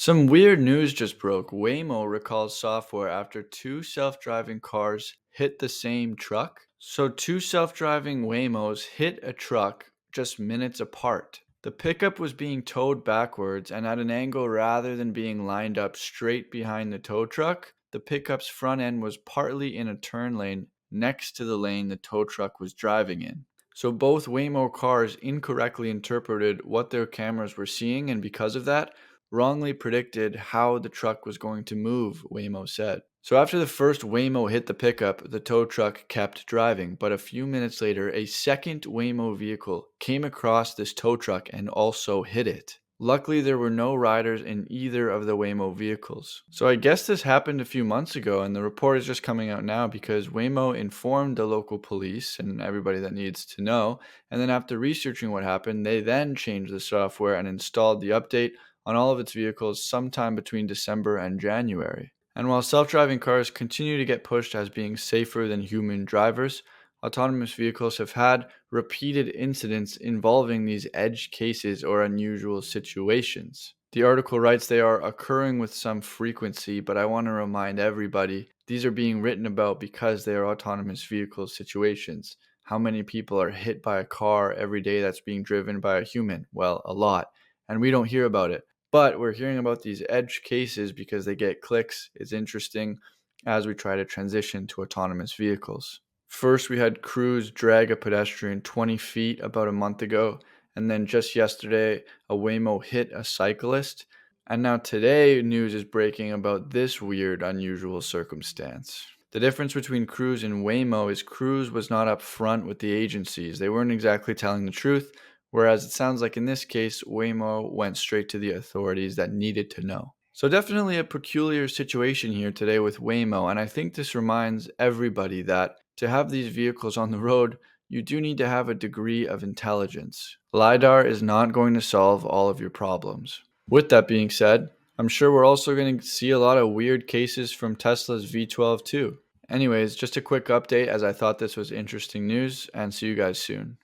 Some weird news just broke. Waymo recalls software after two self driving cars hit the same truck. So, two self driving Waymos hit a truck just minutes apart. The pickup was being towed backwards and at an angle rather than being lined up straight behind the tow truck. The pickup's front end was partly in a turn lane next to the lane the tow truck was driving in. So both Waymo cars incorrectly interpreted what their cameras were seeing, and because of that, wrongly predicted how the truck was going to move, Waymo said. So after the first Waymo hit the pickup, the tow truck kept driving, but a few minutes later, a second Waymo vehicle came across this tow truck and also hit it. Luckily, there were no riders in either of the Waymo vehicles. So I guess this happened a few months ago, and the report is just coming out now because Waymo informed the local police and everybody that needs to know. And then after researching what happened, they then changed the software and installed the update on all of its vehicles sometime between December and January. And while self driving cars continue to get pushed as being safer than human drivers, autonomous vehicles have had repeated incidents involving these edge cases or unusual situations. The article writes they are occurring with some frequency, but I want to remind everybody these are being written about because they are autonomous vehicle situations. How many people are hit by a car every day that's being driven by a human? Well, a lot. And we don't hear about it. But we're hearing about these edge cases because they get clicks. It's interesting as we try to transition to autonomous vehicles. First, we had Cruise drag a pedestrian 20 feet about a month ago, and then just yesterday, a Waymo hit a cyclist. And now today, news is breaking about this weird, unusual circumstance. The difference between Cruise and Waymo is Cruise was not up front with the agencies. They weren't exactly telling the truth, whereas it sounds like in this case, Waymo went straight to the authorities that needed to know. So, definitely a peculiar situation here today with Waymo, and I think this reminds everybody that to have these vehicles on the road, you do need to have a degree of intelligence. LiDAR is not going to solve all of your problems. With that being said, I'm sure we're also going to see a lot of weird cases from Tesla's V12 too. Anyways, just a quick update as I thought this was interesting news, and see you guys soon.